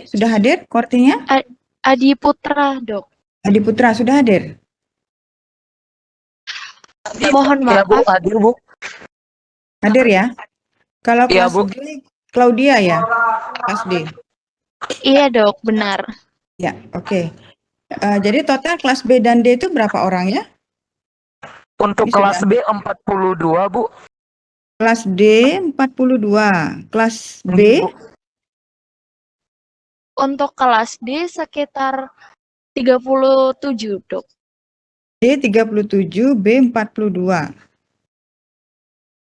sudah hadir kortinya? Adi Putra, Dok. Adi Putra sudah hadir? Mohon Ya, Bu, maaf. hadir, Bu. Hadir ya? Kalau Iya, kelas Bu. D, Claudia ya? Kelas D. Iya, Dok, benar. Ya, oke. Jadi total kelas B dan D itu berapa orang ya? Untuk Ini kelas sudah. B 42, Bu. Kelas D 42, kelas B Bu. Untuk kelas D sekitar 37, Dok. D 37, B 42.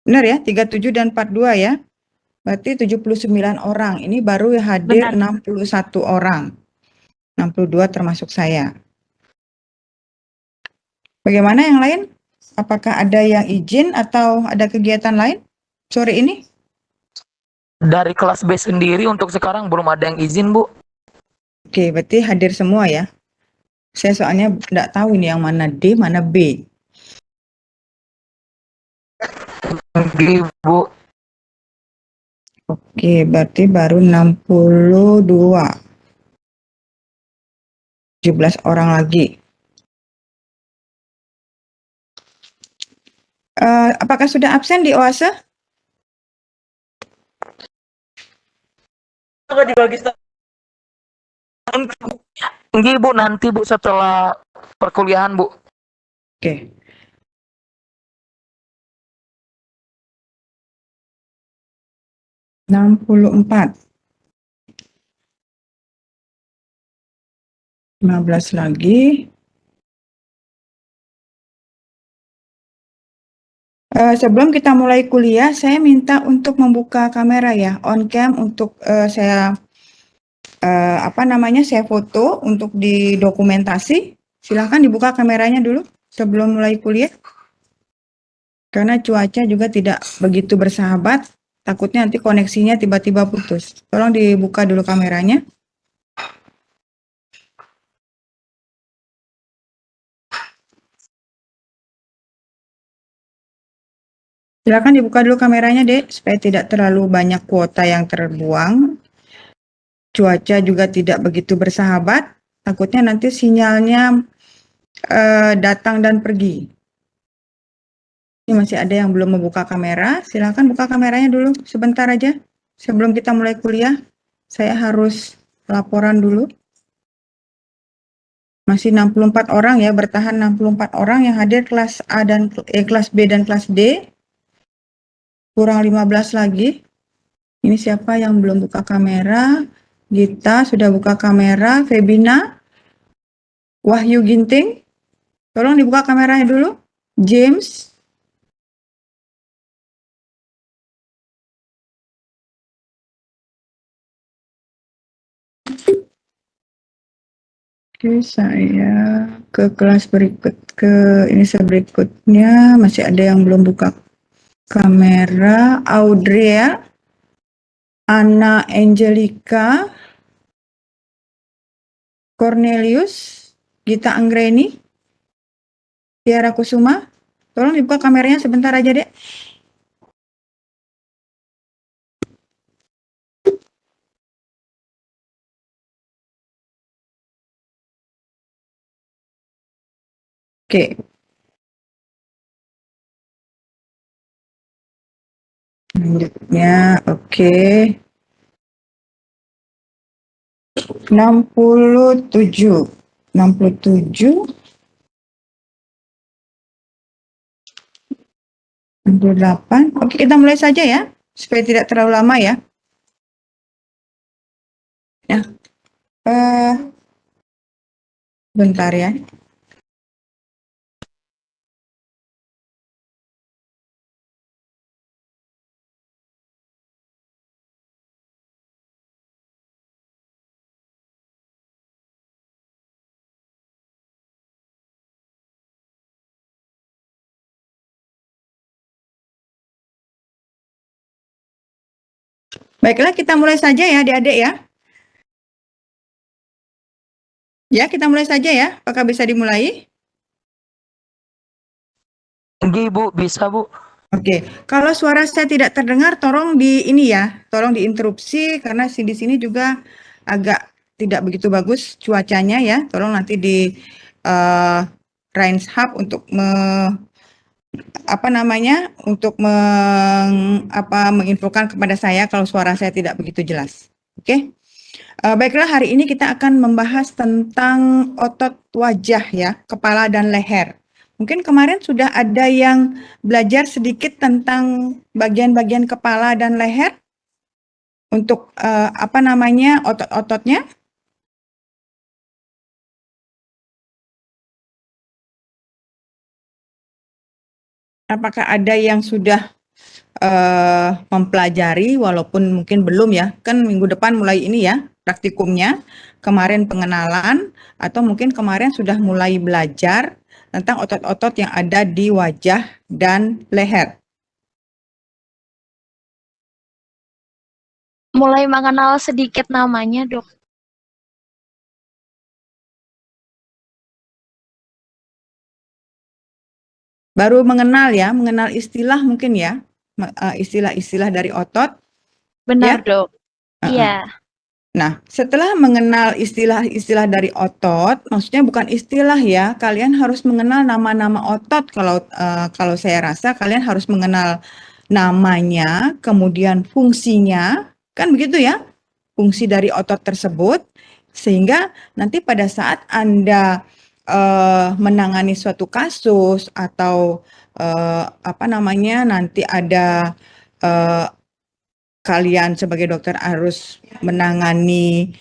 Benar ya? 37 dan 42 ya? Berarti 79 orang. Ini baru hadir Benar. 61 orang. 62 termasuk saya. Bagaimana yang lain? Apakah ada yang izin atau ada kegiatan lain sore ini? Dari kelas B sendiri untuk sekarang belum ada yang izin, Bu. Oke, berarti hadir semua ya. Saya soalnya tidak tahu ini yang mana D, mana B. Bu. Oke, berarti baru 62. 17 orang lagi. Apakah sudah absen di OASE? Enggak, Bu, nanti, Bu, setelah perkuliahan, Bu. Oke. Enam puluh 15 lagi. Sebelum kita mulai kuliah, saya minta untuk membuka kamera ya, on cam untuk saya saya foto untuk didokumentasi. Silahkan dibuka kameranya dulu sebelum mulai kuliah. Karena cuaca juga tidak begitu bersahabat, takutnya nanti koneksinya tiba-tiba putus. Tolong dibuka dulu kameranya. Silakan dibuka dulu kameranya, Dek, supaya tidak terlalu banyak kuota yang terbuang. Cuaca juga tidak begitu bersahabat, takutnya nanti sinyalnya datang dan pergi. Ini masih ada yang belum membuka kamera, silakan buka kameranya dulu sebentar aja. Sebelum kita mulai kuliah, saya harus laporan dulu. Masih 64 orang ya, bertahan 64 orang yang hadir kelas A dan kelas B dan kelas D. Kurang 15 lagi. Ini siapa yang belum buka kamera? Gita sudah buka kamera. Febina, Wahyu Ginting, tolong dibuka kameranya dulu. James, oke, saya ke kelas berikut, berikutnya masih ada yang belum buka kamera. Audrey, Anna Angelica, Cornelius, Gita Anggreni, Tiara Kusuma, tolong dibuka kameranya sebentar aja, Dek. Oke. Selanjutnya, oke. 67. 68. Oke, kita mulai saja ya, supaya tidak terlalu lama ya. Ya. Bentar ya. Baiklah, kita mulai saja ya, adik-adik ya. Ya, kita mulai saja ya. Apakah bisa dimulai? Enggak, Bu, bisa, Bu. Oke, kalau suara saya tidak terdengar, tolong di ini ya, tolong diinterupsi karena di sini juga agak tidak begitu bagus cuacanya ya. Tolong nanti di Rains Hub untuk menginfokan kepada saya kalau suara saya tidak begitu jelas. Oke. Baiklah, hari ini kita akan membahas tentang otot wajah ya, kepala dan leher. Mungkin kemarin sudah ada yang belajar sedikit tentang bagian-bagian kepala dan leher untuk otot-ototnya. Apakah ada yang sudah mempelajari walaupun mungkin belum ya? Kan minggu depan mulai ini ya praktikumnya. Kemarin pengenalan atau mungkin kemarin sudah mulai belajar tentang otot-otot yang ada di wajah dan leher. Mulai mengenal sedikit namanya, Dok. Baru mengenal ya, mengenal istilah mungkin ya, istilah-istilah dari otot. Benar, Ya? Dok. Iya. Nah, setelah mengenal istilah-istilah dari otot, maksudnya bukan istilah ya, kalian harus mengenal nama-nama otot. Kalau saya rasa kalian harus mengenal namanya, kemudian fungsinya, kan begitu ya, fungsi dari otot tersebut, sehingga nanti pada saat Anda menangani suatu kasus atau nanti ada kalian sebagai dokter harus menangani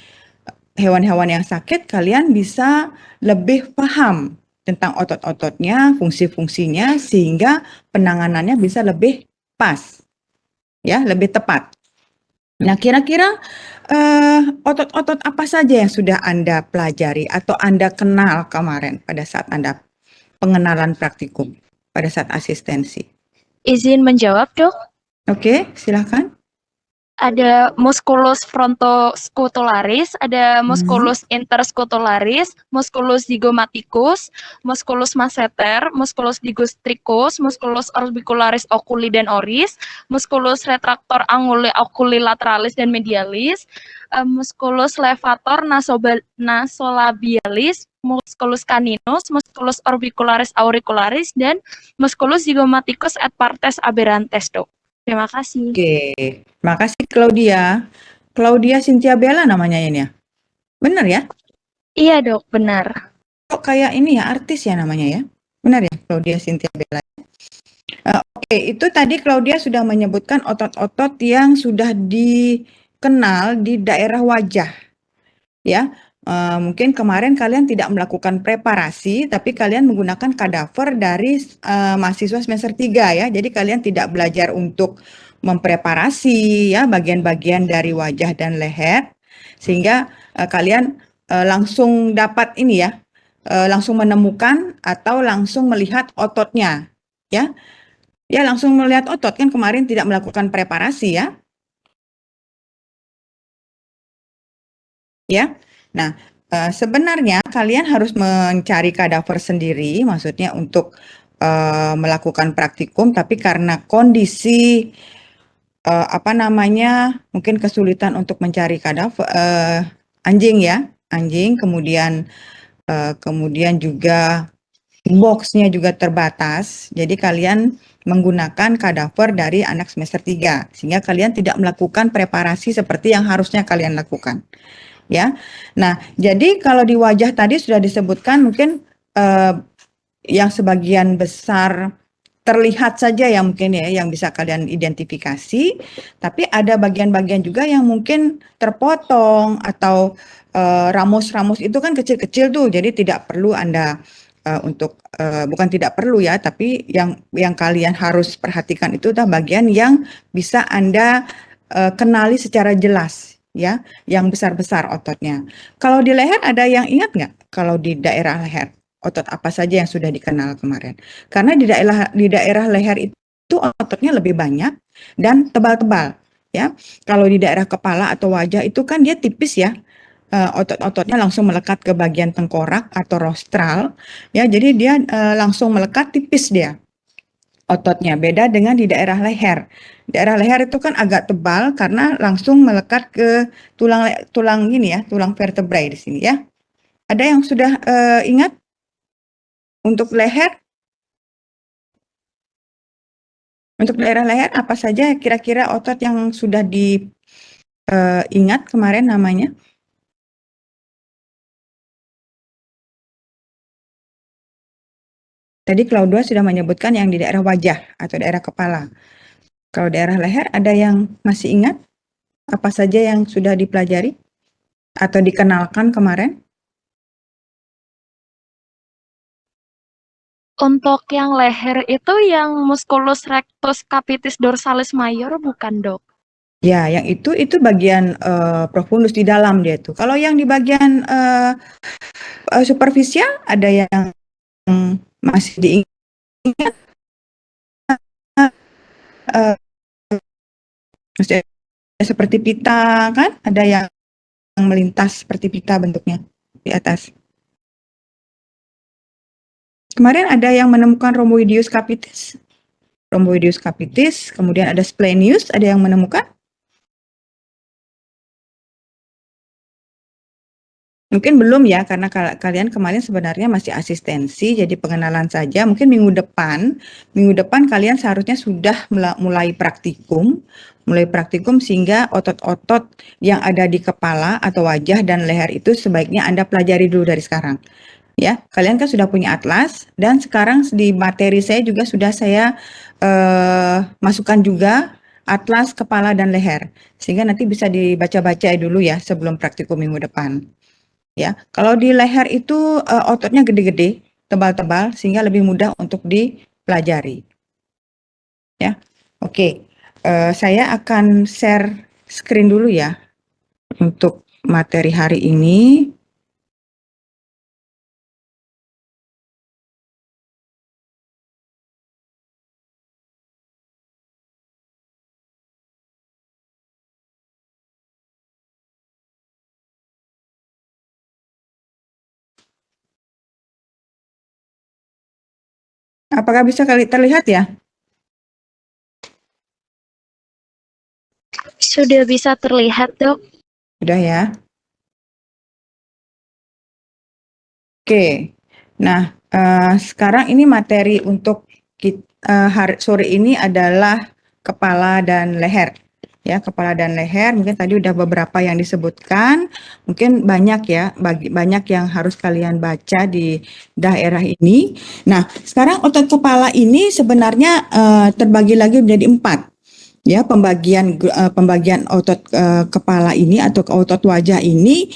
hewan-hewan yang sakit, kalian bisa lebih paham tentang otot-ototnya, fungsi-fungsinya, sehingga penanganannya bisa lebih pas, ya, lebih tepat. Nah, kira-kira otot-otot apa saja yang sudah Anda pelajari atau Anda kenal kemarin pada saat Anda pengenalan praktikum, pada saat asistensi? Izin menjawab, Dok. Oke, silakan. Ada musculus frontoscutularis, ada musculus interscutularis, musculus zygomaticus, musculus masseter, musculus digastricus, musculus orbicularis oculi dan oris, musculus retractor anguli oculi lateralis dan medialis, musculus levator nasolabialis, musculus caninus, musculus orbicularis auricularis, dan musculus zygomaticus et partes aberrantes, Dok. Terima kasih. Oke, makasih Claudia. Claudia Cynthia Bella namanya ini ya? Benar ya? Iya, Dok, benar. Kok kayak ini ya, artis ya namanya ya? Benar ya, Claudia Cynthia Bella? Oke, itu tadi Claudia sudah menyebutkan otot-otot yang sudah dikenal di daerah wajah. Ya, mungkin kemarin kalian tidak melakukan preparasi, tapi kalian menggunakan kadaver dari mahasiswa semester 3 ya. Jadi kalian tidak belajar untuk mempreparasi ya bagian-bagian dari wajah dan leher, sehingga kalian langsung dapat ini ya, langsung menemukan atau langsung melihat ototnya, ya. Ya, langsung melihat otot kan kemarin tidak melakukan preparasi ya. Ya. Nah, sebenarnya kalian harus mencari kadaver sendiri, maksudnya untuk melakukan praktikum, tapi karena kondisi mungkin kesulitan untuk mencari kadaver anjing ya, anjing, kemudian juga boxnya juga terbatas, jadi kalian menggunakan kadaver dari anak semester 3, sehingga kalian tidak melakukan preparasi seperti yang harusnya kalian lakukan. Ya, nah jadi kalau di wajah tadi sudah disebutkan mungkin yang sebagian besar terlihat saja ya mungkin ya yang bisa kalian identifikasi, tapi ada bagian-bagian juga yang mungkin terpotong atau ramus-ramus itu kan kecil-kecil tuh, jadi tidak perlu Anda bukan tidak perlu ya, tapi yang kalian harus perhatikan itu adalah bagian yang bisa Anda kenali secara jelas. Ya, yang besar-besar ototnya. Kalau di leher ada yang ingat nggak? Kalau di daerah leher, otot apa saja yang sudah dikenal kemarin? Karena di daerah leher itu ototnya lebih banyak dan tebal-tebal. Ya, kalau di daerah kepala atau wajah itu kan dia tipis ya. Otot-ototnya langsung melekat ke bagian tengkorak atau rostral. Ya, jadi dia langsung melekat tipis dia. ototnya. Beda dengan di daerah leher. Daerah leher itu kan agak tebal karena langsung melekat ke tulang ini ya, tulang vertebrae di sini ya. Ada yang sudah ingat untuk leher? Untuk daerah leher apa saja kira-kira otot yang sudah diingat kemarin namanya? Tadi Claudia sudah menyebutkan yang di daerah wajah atau daerah kepala. Kalau daerah leher ada yang masih ingat apa saja yang sudah dipelajari atau dikenalkan kemarin? Untuk yang leher itu yang musculus rectus capitis dorsalis major bukan, Dok? Ya, yang itu bagian profundus di dalam dia itu. Kalau yang di bagian superficial ada yang masih diingat, eh, maksudnya seperti pita kan? Ada yang melintas seperti pita bentuknya di atas. Kemarin ada yang menemukan rhomboideus capitis. Rhomboideus capitis, kemudian ada splenius, ada yang menemukan? Mungkin belum ya, karena kalian kemarin sebenarnya masih asistensi, jadi pengenalan saja. Mungkin minggu depan kalian seharusnya sudah mulai praktikum sehingga otot-otot yang ada di kepala atau wajah dan leher itu sebaiknya Anda pelajari dulu dari sekarang. Ya, kalian kan sudah punya atlas dan sekarang di materi saya juga sudah saya masukkan juga atlas kepala dan leher, sehingga nanti bisa dibaca-baca dulu ya sebelum praktikum minggu depan. Ya, kalau di leher itu ototnya gede-gede, tebal-tebal, sehingga lebih mudah untuk dipelajari. Ya, oke. Saya akan share screen dulu ya untuk materi hari ini. Apakah bisa terlihat ya? Sudah bisa terlihat, Dok. Sudah ya. Oke. Nah, sekarang ini materi untuk sore ini adalah kepala dan leher. Ya, kepala dan leher. Mungkin tadi udah beberapa yang disebutkan. Mungkin banyak ya, banyak yang harus kalian baca di daerah ini. Nah, sekarang otot kepala ini sebenarnya terbagi lagi menjadi 4. Ya, pembagian otot kepala ini atau otot wajah ini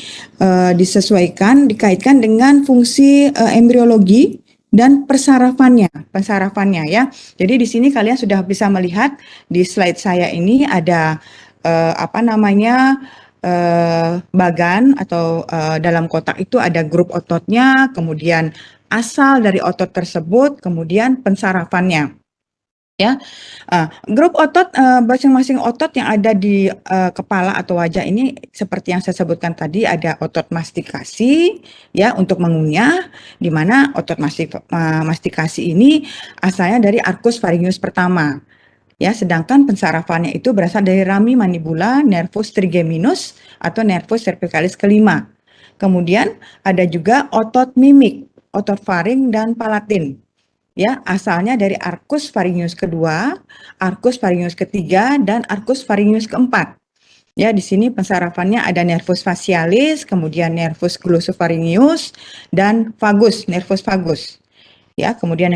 dikaitkan dengan fungsi embriologi dan pensarafannya ya. Jadi di sini kalian sudah bisa melihat di slide saya ini ada bagan atau dalam kotak itu ada grup ototnya, kemudian asal dari otot tersebut, kemudian pensarafannya. Ya, grup otot, masing-masing otot yang ada di kepala atau wajah ini seperti yang saya sebutkan tadi ada otot mastikasi ya untuk mengunyah, di mana otot mastikasi ini asalnya dari arcus pharyngeus pertama. Ya, sedangkan pensarafannya itu berasal dari rami mandibular, nervus trigeminus atau nervus cervicalis kelima. Kemudian ada juga otot mimik, otot faring dan palatin. Ya, asalnya dari arcus pharyngeus kedua, arcus pharyngeus ketiga, dan arcus pharyngeus keempat. Ya, di sini pensarafannya ada nervus facialis, kemudian nervus glossopharyngeus, dan vagus, nervus vagus. Ya, kemudian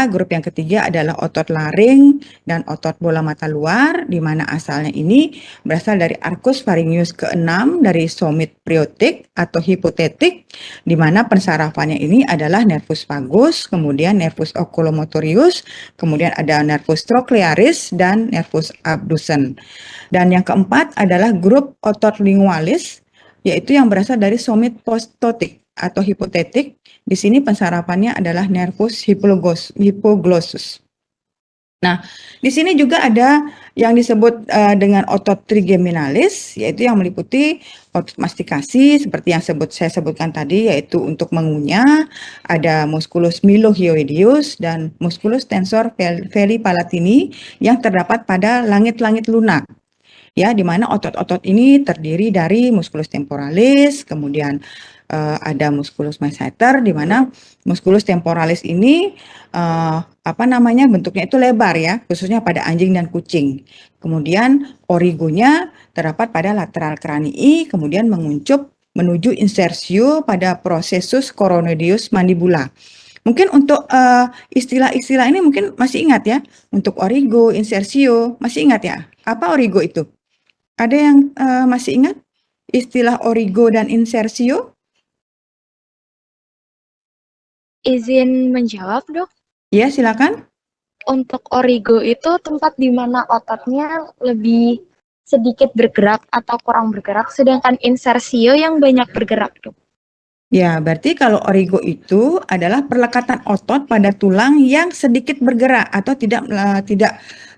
grup yang ketiga adalah otot laring dan otot bola mata luar, di mana asalnya ini berasal dari arcus pharyngeus ke-6 dari somit priotic atau hipotetik, di mana pensarafannya ini adalah nervus vagus, kemudian nervus oculomotorius, kemudian ada nervus trochlearis dan nervus abducens. Dan yang keempat adalah grup otot lingualis, yaitu yang berasal dari somit postotic atau hipotetik. Di sini pensarapannya adalah nervus hypoglossus. Nah, di sini juga ada yang disebut dengan otot trigeminalis, yaitu yang meliputi otot mastikasi seperti yang saya sebutkan tadi, yaitu untuk mengunyah, ada musculus mylohyoideus dan musculus tensor veli palatini yang terdapat pada langit-langit lunak. Ya, di mana otot-otot ini terdiri dari musculus temporalis, kemudian ada musculus masseter, di mana musculus temporalis ini bentuknya itu lebar ya, khususnya pada anjing dan kucing. Kemudian origonya terdapat pada lateral cranii, kemudian menguncup menuju insersio pada processus coronoideus mandibula. Mungkin untuk istilah-istilah ini mungkin masih ingat ya, untuk origo, insersio, masih ingat ya? Apa origo itu? Ada yang masih ingat istilah origo dan insersio? Izin menjawab, Dok. Ya, silakan. Untuk origo itu tempat di mana ototnya lebih sedikit bergerak atau kurang bergerak, sedangkan insersio yang banyak bergerak, Dok. Ya, berarti kalau origo itu adalah perlekatan otot pada tulang yang sedikit bergerak atau tidak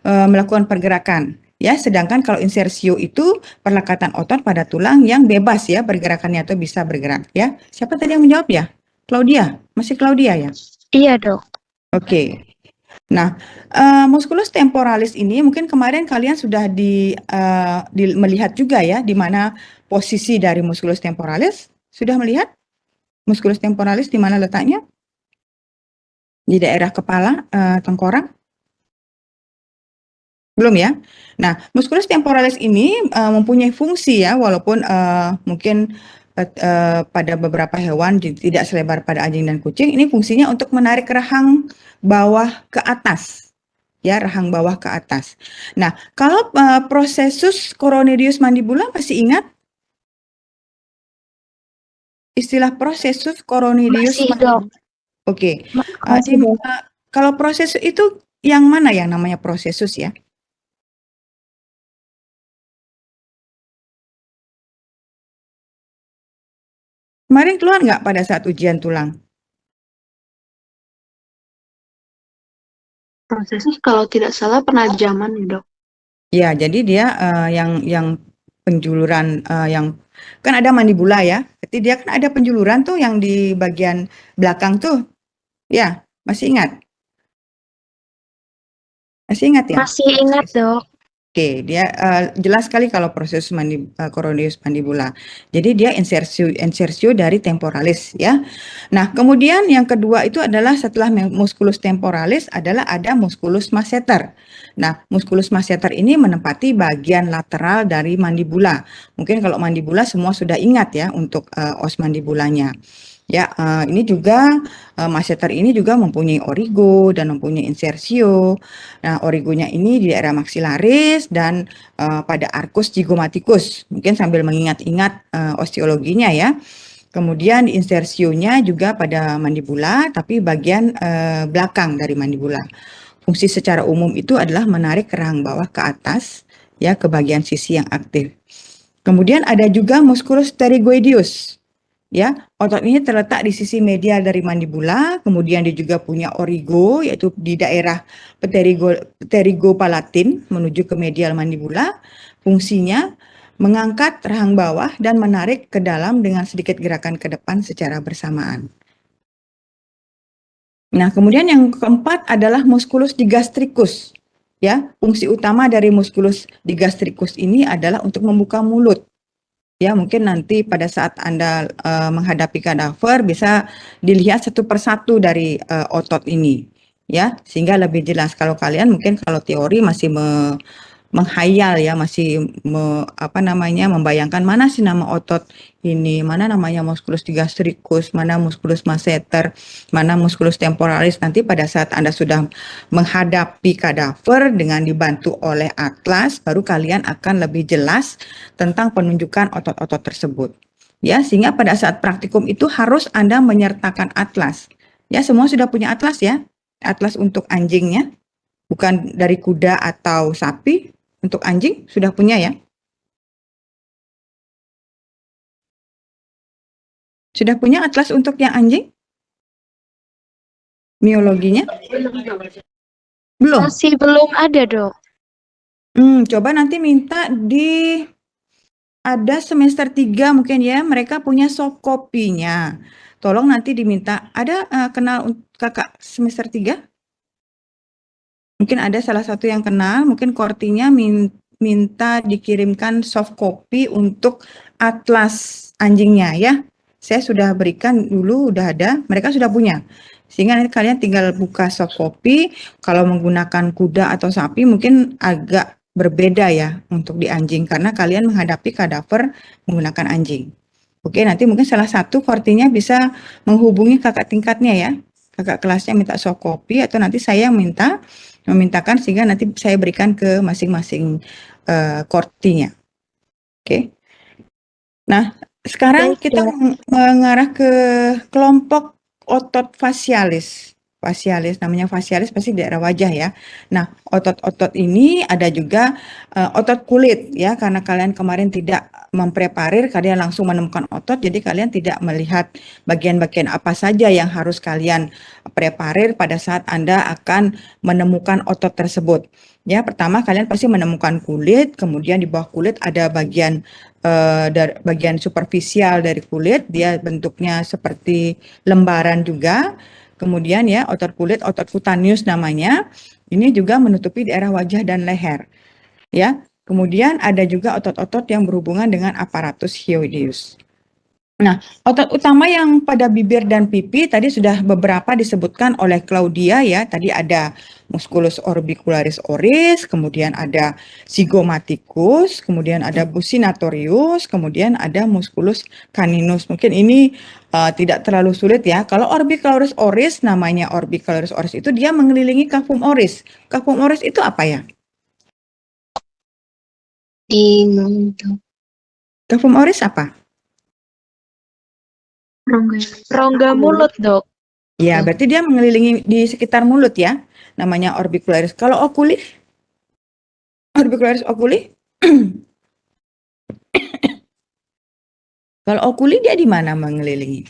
melakukan pergerakan. Ya, sedangkan kalau insersio itu perlekatan otot pada tulang yang bebas ya pergerakannya atau bisa bergerak ya. Siapa tadi yang menjawab ya? Claudia, masih Claudia ya? Iya, Dok. Oke. Nah, musculus temporalis ini mungkin kemarin kalian sudah melihat juga ya di mana posisi dari musculus temporalis. Sudah melihat musculus temporalis di mana letaknya? Di daerah kepala, tengkorak? Belum ya? Nah, musculus temporalis ini mempunyai fungsi ya, walaupun mungkin pada beberapa hewan tidak selebar pada anjing dan kucing, ini fungsinya untuk menarik rahang bawah ke atas. Ya, rahang bawah ke atas. Nah, kalau processus coronoideus mandibula masih ingat istilah processus coronoideus Masih, Dok. mandibula? Oke. Masih, Dok. Kalau proses itu yang mana yang namanya prosesus ya? Kemarin keluar nggak pada saat ujian tulang? Prosesnya kalau tidak salah penajaman ya, Dok. Ya, jadi dia yang penjuluran yang kan ada mandibula ya. Jadi dia kan ada penjuluran tuh yang di bagian belakang tuh. Ya, masih ingat? Masih ingat ya? Masih ingat, Dok. Oke, dia jelas sekali kalau proses coronoideus mandibula. Jadi dia insersio dari temporalis ya. Nah, kemudian yang kedua itu adalah setelah musculus temporalis adalah ada musculus masseter. Nah, musculus masseter ini menempati bagian lateral dari mandibula. Mungkin kalau mandibula semua sudah ingat ya untuk os mandibulanya. Ya, ini juga masseter ini juga mempunyai origo dan mempunyai insersio. Nah, origonya ini di daerah maxillaris dan pada arcus zygomaticus. Mungkin sambil mengingat-ingat osteologinya ya. Kemudian insersionya juga pada mandibula, tapi bagian belakang dari mandibula. Fungsi secara umum itu adalah menarik rahang bawah ke atas, ya ke bagian sisi yang aktif. Kemudian ada juga musculus pterygoideus. Ya, otot ini terletak di sisi medial dari mandibula, kemudian dia juga punya origo, yaitu di daerah pterygopalatin menuju ke medial mandibula. Fungsinya mengangkat rahang bawah dan menarik ke dalam dengan sedikit gerakan ke depan secara bersamaan. Nah, kemudian yang keempat adalah musculus digastricus. Ya, fungsi utama dari musculus digastricus ini adalah untuk membuka mulut. Ya, mungkin nanti pada saat Anda menghadapi kadaver bisa dilihat satu persatu dari otot ini. Ya, sehingga lebih jelas. Kalau kalian mungkin kalau teori masih menghayal ya, masih membayangkan mana sih nama otot ini, mana namanya musculus digastricus, mana musculus masseter, mana musculus temporalis. Nanti pada saat Anda sudah menghadapi kadaver dengan dibantu oleh atlas, baru kalian akan lebih jelas tentang penunjukan otot-otot tersebut. Ya, sehingga pada saat praktikum itu harus Anda menyertakan atlas. Ya, semua sudah punya atlas ya. Atlas untuk anjingnya, bukan dari kuda atau sapi. Untuk anjing sudah punya ya? Sudah punya atlas untuk yang anjing? Miologinya? Belum? Masih belum ada, Dok. Coba nanti minta ada semester 3 mungkin ya, mereka punya soft copy-nya. Tolong nanti diminta, ada kenal kakak semester 3? Mungkin ada salah satu yang kenal, mungkin Kortinya minta dikirimkan soft copy untuk atlas anjingnya ya. Saya sudah berikan dulu, udah ada, mereka sudah punya. Sehingga nanti kalian tinggal buka soft copy, kalau menggunakan kuda atau sapi mungkin agak berbeda ya untuk di anjing, karena kalian menghadapi kadaver menggunakan anjing. Oke, nanti mungkin salah satu Kortinya bisa menghubungi kakak tingkatnya ya. Kakak kelasnya minta soft copy atau nanti saya memintakan sehingga nanti saya berikan ke masing-masing kortinya. Oke. Nah, sekarang Baik, kita Dok. mengarah ke kelompok otot fasialis. Fasialis, namanya fasialis pasti daerah wajah ya. Nah, otot-otot ini ada juga otot kulit ya, karena kalian kemarin tidak mempreparir, kalian langsung menemukan otot, jadi kalian tidak melihat bagian-bagian apa saja yang harus kalian preparir pada saat Anda akan menemukan otot tersebut. Ya, pertama kalian pasti menemukan kulit, kemudian di bawah kulit ada dari bagian superficial dari kulit, dia bentuknya seperti lembaran juga. Kemudian ya, otot kulit, otot cutaneus namanya, ini juga menutupi daerah wajah dan leher. Ya, kemudian ada juga otot-otot yang berhubungan dengan aparatus hyoideus. Nah, otot utama yang pada bibir dan pipi tadi sudah beberapa disebutkan oleh Claudia ya. Tadi ada musculus orbicularis oris, kemudian ada zygomaticus, kemudian ada buccinatorius, kemudian ada musculus caninus. Mungkin ini tidak terlalu sulit ya. Kalau orbicularis oris, namanya orbicularis oris itu dia mengelilingi cavum oris. Cavum oris itu apa ya? Bingung tuh. Cavum oris apa? Rongga mulut, Dok. Ya, berarti dia mengelilingi di sekitar mulut ya. Namanya orbicularis. Kalau oculi? Orbicularis oculi? Kalau oculi dia di mana mengelilingi?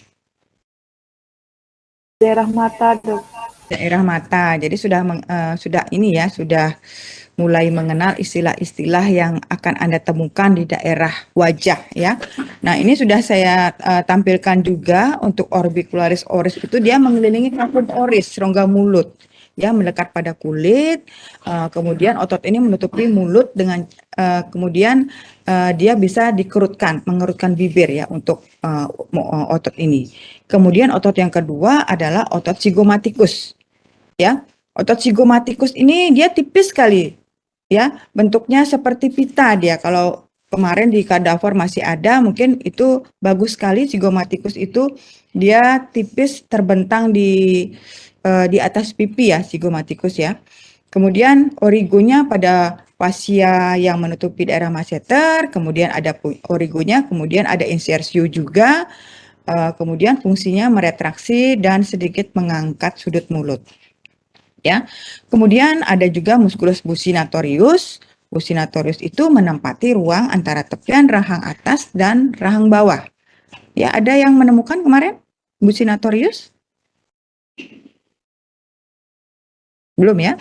Daerah mata, Dok. Daerah mata. Jadi sudah ini ya, sudah mulai mengenal istilah-istilah yang akan Anda temukan di daerah wajah ya. Nah, ini sudah saya tampilkan juga untuk orbicularis oris itu dia mengelilingi cavum oris, rongga mulut. Ya, melekat pada kulit. Kemudian otot ini menutupi mulut dengan kemudian dia bisa dikerutkan, mengerutkan bibir ya untuk otot ini. Kemudian otot yang kedua adalah otot zygomaticus. Ya, otot zygomaticus ini dia tipis sekali ya, bentuknya seperti pita dia. Kalau kemarin di kadaver masih ada, mungkin itu bagus sekali zygomaticus itu dia tipis terbentang di atas pipi ya zygomaticus ya. Kemudian origonya pada fascia yang menutupi daerah masseter, kemudian ada origonya, kemudian ada insersio juga, kemudian fungsinya meretraksi dan sedikit mengangkat sudut mulut. Ya. Kemudian ada juga musculus buccinatorius. Buccinatorius itu menempati ruang antara tepian rahang atas dan rahang bawah. Ya, ada yang menemukan kemarin buccinatorius? Belum ya?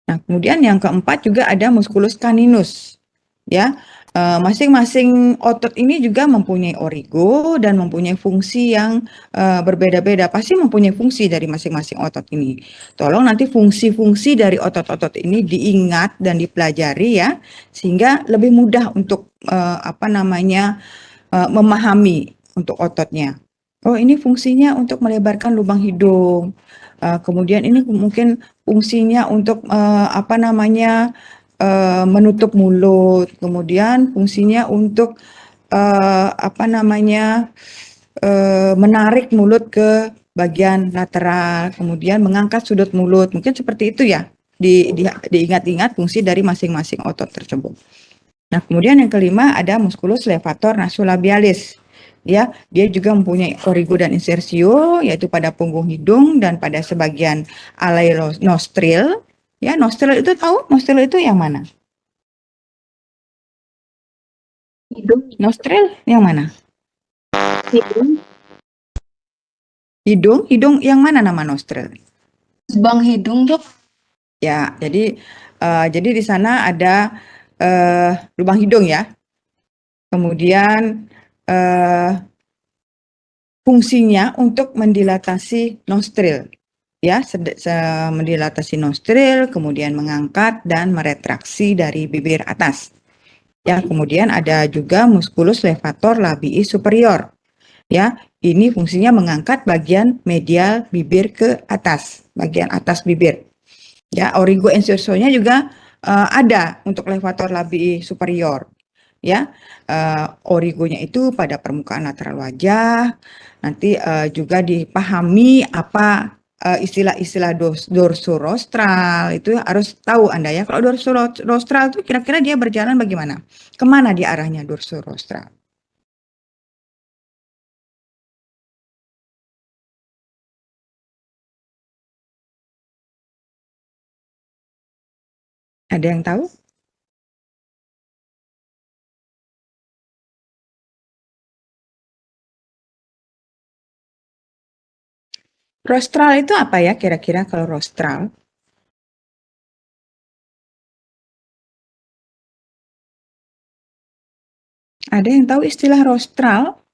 Nah, kemudian yang keempat juga ada musculus caninus. Ya, masing-masing otot ini juga mempunyai origo dan mempunyai fungsi yang berbeda-beda. Pasti mempunyai fungsi dari masing-masing otot ini. Tolong nanti fungsi-fungsi dari otot-otot ini diingat dan dipelajari ya, sehingga lebih mudah untuk memahami untuk ototnya. Oh, ini fungsinya untuk melebarkan lubang hidung. Kemudian ini mungkin fungsinya untuk menutup mulut, kemudian fungsinya untuk menarik mulut ke bagian lateral, kemudian mengangkat sudut mulut, mungkin seperti itu ya. Diingat-ingat fungsi dari masing-masing otot tersebut. Nah, kemudian yang kelima ada musculus levator nasolabialis. Ya, dia juga mempunyai origo dan insersio, yaitu pada punggung hidung dan pada sebagian alai nostril. Ya, nostril itu tahu? Nostril itu yang mana? Hidung. Nostril yang mana? Hidung. Hidung yang mana nama nostril? Lubang hidung, Dok. Ya, jadi di sana ada lubang hidung ya. Kemudian eh, fungsinya untuk mendilatasi nostril, ya, mendilatasi nostril, kemudian mengangkat dan meretraksi dari bibir atas. Ya, kemudian ada juga musculus levator labii superior. Ya, ini fungsinya mengangkat bagian medial bibir ke atas, bagian atas bibir. Ya, origo insersonya juga ada untuk levator labii superior. Ya, origonya itu pada permukaan lateral wajah. Nanti juga dipahami apa istilah-istilah dorsorostral itu harus tahu Anda ya. Kalau dorsorostral itu kira-kira dia berjalan bagaimana? Kemana dia arahnya dorsorostral? Ada yang tahu? Rostral itu apa ya kira-kira kalau rostral? Ada yang tahu istilah rostral?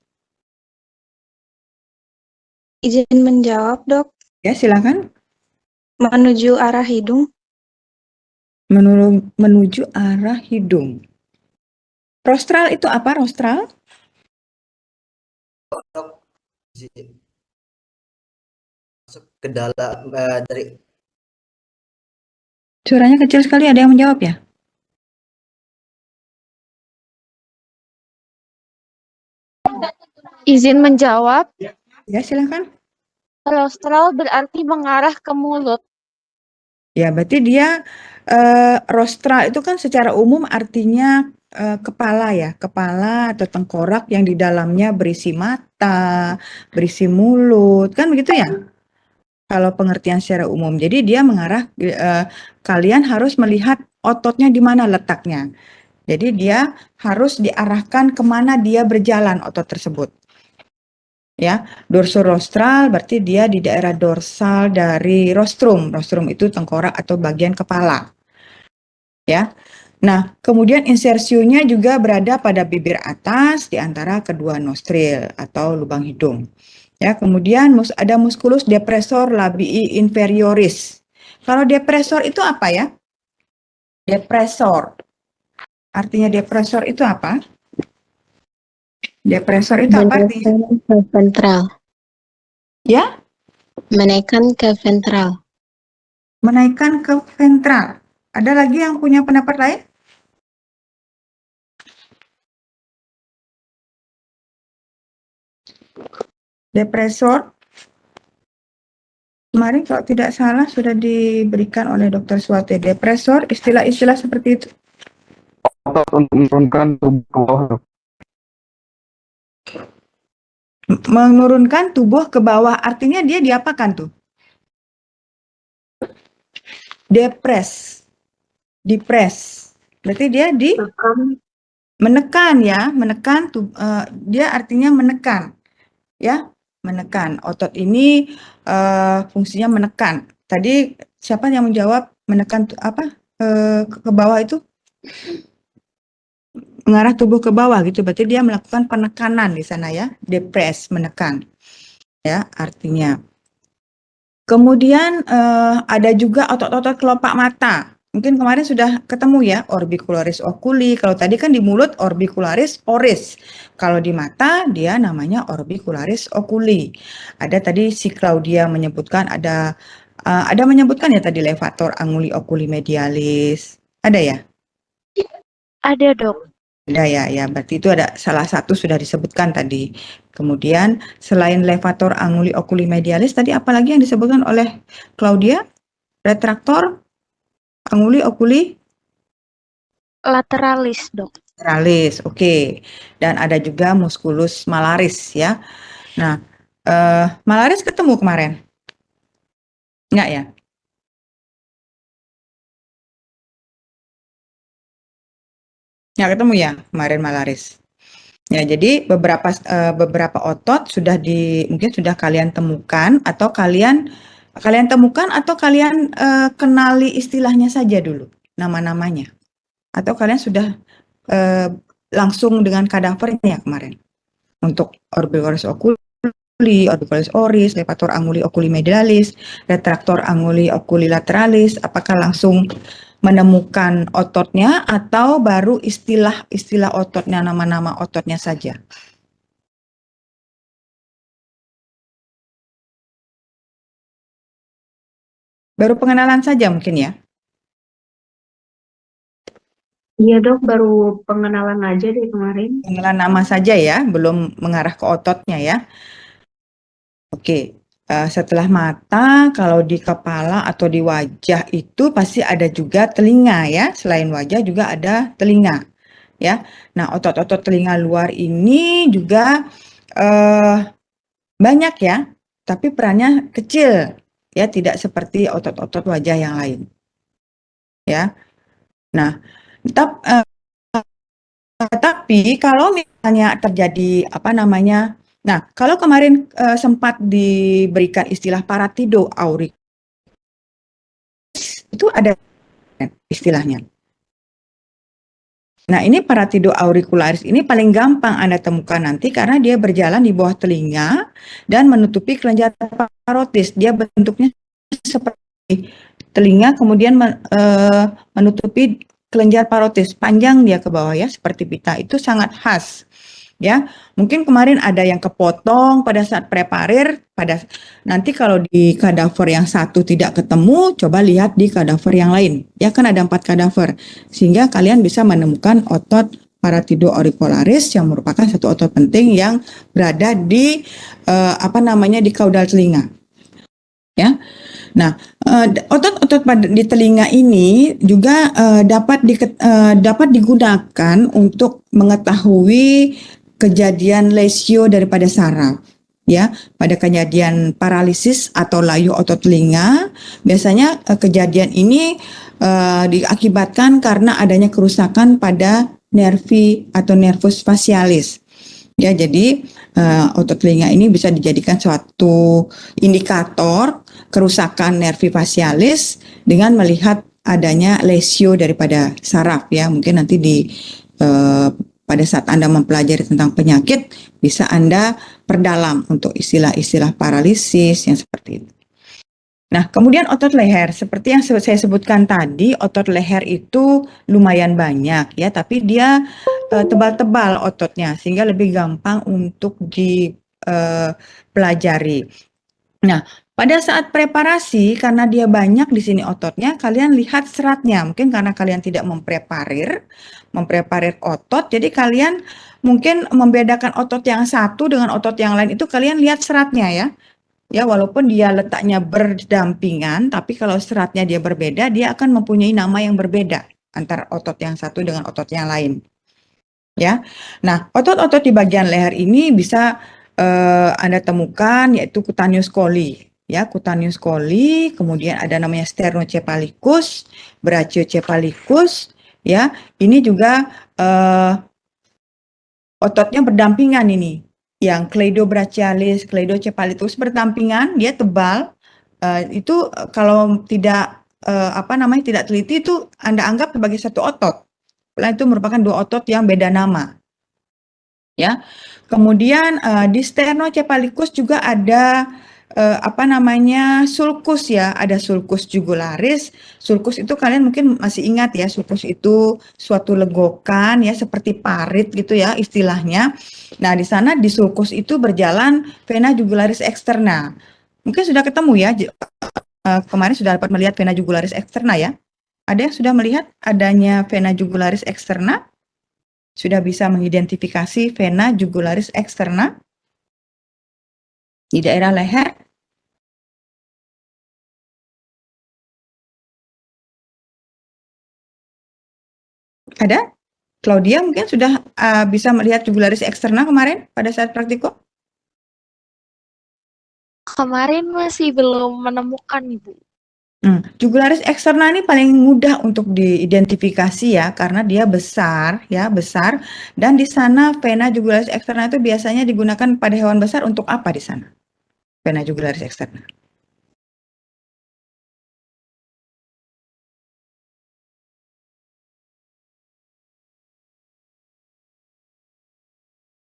Izin menjawab, Dok. Ya, silakan. Menuju arah hidung. Menuju arah hidung. Rostral itu apa, rostral? Masuk ke dalam dari Suaranya kecil sekali, ada yang menjawab ya? Izin menjawab, Ya, silakan. rostral berarti mengarah ke mulut. Ya, berarti dia rostral itu kan secara umum artinya kepala ya, kepala atau tengkorak yang di dalamnya berisi mata, berisi mulut, kan begitu ya? Kalau pengertian secara umum. Jadi dia mengarah kalian harus melihat ototnya di mana letaknya. Jadi dia harus diarahkan kemana dia berjalan otot tersebut. Ya, dorsorostral berarti dia di daerah dorsal dari rostrum. Rostrum itu tengkorak atau bagian kepala. Ya. Nah, kemudian insersionya juga berada pada bibir atas di antara kedua nostril atau lubang hidung. Ya, kemudian ada musculus depressor labii inferioris. Kalau depressor itu apa ya? Depressor. Artinya depressor itu apa? Depressor itu apa artinya? Menekan ke ventral. Ya, Menekan ke ventral. menaikkan ke ventral. Ada lagi yang punya pendapat lain? Depressor. Kemarin kalau tidak salah sudah diberikan oleh Dr. Swati. Depressor, istilah-istilah seperti itu. Otot untuk menurunkan tubuh ke bawah. Menurunkan tubuh ke bawah, artinya dia diapakan tuh? Depres. Depres. Berarti dia menekan ya, menekan dia artinya menekan. Ya, menekan. Otot ini fungsinya menekan. Tadi siapa yang menjawab menekan apa? Ke bawah itu? Mengarah tubuh ke bawah gitu. Berarti dia melakukan penekanan di sana ya, depres, menekan. Ya, artinya. Kemudian ada juga otot-otot kelopak mata. Mungkin kemarin sudah ketemu ya, orbicularis oculi. Kalau tadi kan di mulut orbicularis oris. Kalau di mata dia namanya orbicularis oculi. Ada tadi si Claudia menyebutkan ada menyebutkan ya tadi levator anguli oculi medialis. Ada ya? Ada, Dok. Ada ya, berarti itu ada salah satu sudah disebutkan tadi. Kemudian selain levator anguli oculi medialis, tadi apalagi yang disebutkan oleh Claudia? Retraktor anguli oculi Lateralis, Dok. lateralis, oke. Dan ada juga musculus malaris ya. Nah, malaris ketemu kemarin? Enggak ya? Enggak ketemu ya kemarin malaris. Ya, jadi beberapa otot mungkin sudah kalian temukan atau kalian Kalian temukan atau kalian kenali istilahnya saja dulu, nama-namanya? Atau kalian sudah langsung dengan kadavernya kemarin? Untuk orbicularis oculi, orbicularis oris, levator anguli oculi medialis, retractor anguli oculi lateralis, apakah langsung menemukan ototnya atau baru istilah-istilah ototnya, nama-nama ototnya saja? Baru pengenalan saja mungkin ya? Iya dok, baru pengenalan aja deh kemarin. Pengenalan nama saja ya, belum mengarah ke ototnya ya. Oke, setelah mata, kalau di kepala atau di wajah itu pasti ada juga telinga ya. Selain wajah juga ada telinga ya. Nah, otot-otot telinga luar ini juga banyak ya, tapi perannya kecil ya, tidak seperti otot-otot wajah yang lain ya. Nah, tapi kalau misalnya terjadi apa namanya, nah kalau kemarin sempat diberikan istilah paratido auricularis, itu ada istilahnya. Nah, ini paratido auricularis ini paling gampang Anda temukan nanti karena dia berjalan di bawah telinga dan menutupi kelenjar parotis. Dia bentuknya seperti telinga kemudian menutupi kelenjar parotis, panjang dia ke bawah ya, seperti pita. Itu sangat khas. Ya, mungkin kemarin ada yang kepotong pada saat preparir, nanti kalau di kadaver yang satu tidak ketemu, coba lihat di kadaver yang lain. Ya kan ada 4 kadaver, sehingga kalian bisa menemukan otot paratido auricularis yang merupakan satu otot penting yang berada di di kaudal telinga. Ya. Nah, otot-otot di telinga ini juga dapat digunakan untuk mengetahui kejadian lesio daripada saraf. Ya, pada kejadian paralisis atau layu otot telinga, biasanya kejadian ini diakibatkan karena adanya kerusakan pada nervi atau nervus facialis. Ya, jadi otot telinga ini bisa dijadikan suatu indikator kerusakan nervi facialis dengan melihat adanya lesio daripada saraf ya. Mungkin nanti pada saat Anda mempelajari tentang penyakit bisa Anda perdalam untuk istilah-istilah paralisis yang seperti itu. Nah, kemudian otot leher, seperti yang saya sebutkan tadi, otot leher itu lumayan banyak ya, tapi dia tebal-tebal ototnya sehingga lebih gampang untuk dipelajari. Nah, pada saat preparasi karena dia banyak di sini ototnya, kalian lihat seratnya. Mungkin karena kalian tidak mempreparir otot, jadi kalian mungkin membedakan otot yang satu dengan otot yang lain itu kalian lihat seratnya ya. Ya, walaupun dia letaknya berdampingan, tapi kalau seratnya dia berbeda, dia akan mempunyai nama yang berbeda antara otot yang satu dengan otot yang lain. Ya. Nah, otot-otot di bagian leher ini bisa Anda temukan yaitu cutaneus coli. Ya, cutaneus coli, kemudian ada namanya sternocephalicus, brachiocephalicus, ya. Ini juga ototnya berdampingan ini. Yang cleidobrachialis, cleidocephalitus berdampingan, dia tebal. Itu kalau tidak tidak teliti itu Anda anggap sebagai satu otot. Itu merupakan 2 otot yang beda nama. Ya. Kemudian di sternocephalicus juga ada sulcus ya, ada sulcus jugularis. Sulcus itu kalian mungkin masih ingat ya, sulcus itu suatu legokan ya seperti parit gitu ya istilahnya. Nah, di sana di sulcus itu berjalan vena jugularis externa. Mungkin sudah ketemu ya, kemarin sudah dapat melihat vena jugularis externa ya. Ada yang sudah melihat adanya vena jugularis externa? Sudah bisa mengidentifikasi vena jugularis externa di daerah leher? Ada? Claudia mungkin sudah bisa melihat jugularis externa kemarin pada saat praktikum? Kemarin masih belum menemukan, Ibu. Jugularis externa ini paling mudah untuk diidentifikasi ya, karena dia besar dan di sana vena jugularis externa itu biasanya digunakan pada hewan besar untuk apa di sana? Vena jugularis externa.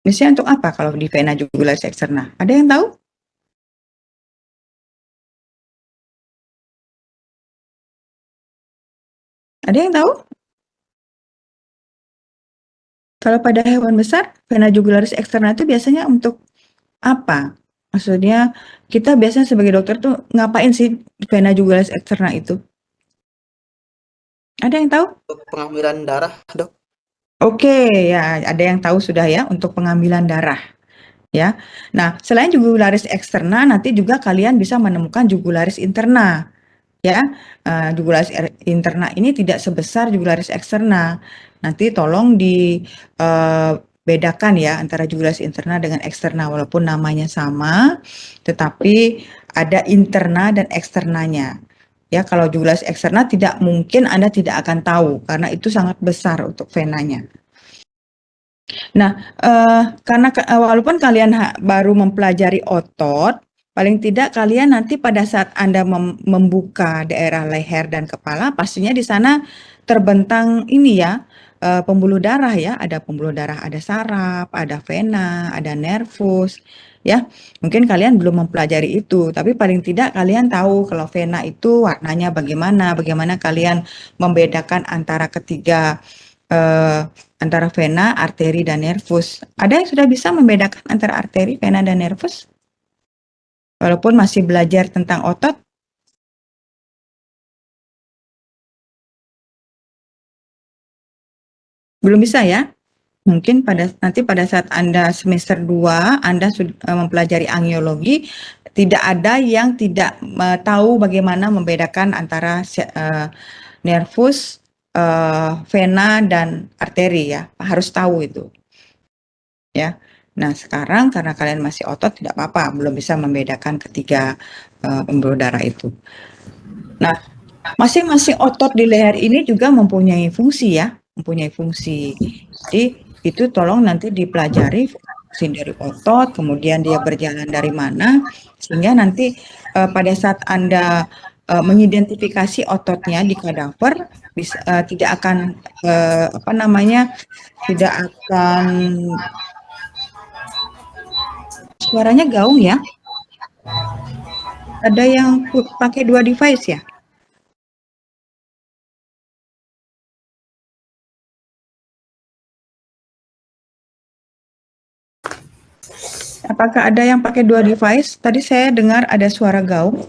Biasanya untuk apa kalau di vena jugularis eksterna? Ada yang tahu? Ada yang tahu? Kalau pada hewan besar, vena jugularis eksterna itu biasanya untuk apa? Maksudnya kita biasanya sebagai dokter tuh ngapain sih vena jugularis eksterna itu? Ada yang tahu? Untuk pengambilan darah, Dok. Oke, ya ada yang tahu sudah ya untuk pengambilan darah. Ya, nah selain jugularis eksterna, nanti juga kalian bisa menemukan jugularis interna. Ya, jugularis interna ini tidak sebesar jugularis eksterna. Nanti tolong dibedakan ya antara jugularis interna dengan eksterna, walaupun namanya sama, tetapi ada interna dan eksternanya. Ya, kalau jugularis eksterna tidak mungkin Anda tidak akan tahu karena itu sangat besar untuk venanya. Nah, karena walaupun kalian baru mempelajari otot, paling tidak kalian nanti pada saat Anda membuka daerah leher dan kepala, pastinya di sana terbentang ini ya, pembuluh darah ya, ada pembuluh darah, ada saraf, ada vena, ada nervus, ya. Mungkin kalian belum mempelajari itu, tapi paling tidak kalian tahu kalau vena itu warnanya bagaimana, bagaimana kalian membedakan antara ketiga antara vena, arteri, dan nervus. Ada yang sudah bisa membedakan antara arteri, vena, dan nervus? Walaupun masih belajar tentang otot? Belum bisa ya? Mungkin nanti pada saat Anda semester 2, Anda sudah mempelajari angiologi, tidak ada yang tidak tahu bagaimana membedakan antara nervus, vena, dan arteri ya. Harus tahu itu. Ya. Nah, sekarang karena kalian masih otot tidak apa-apa, belum bisa membedakan ketiga pembuluh darah itu. Nah, masing-masing otot di leher ini juga mempunyai fungsi ya, mempunyai fungsi. Jadi itu tolong nanti dipelajari fungsi dari otot, kemudian dia berjalan dari mana, sehingga nanti pada saat Anda mengidentifikasi ototnya di kadaver, tidak akan tidak akan suaranya gaung ya. Ada yang pakai 2 device ya? Apakah ada yang pakai 2 device? Tadi saya dengar ada suara gaung.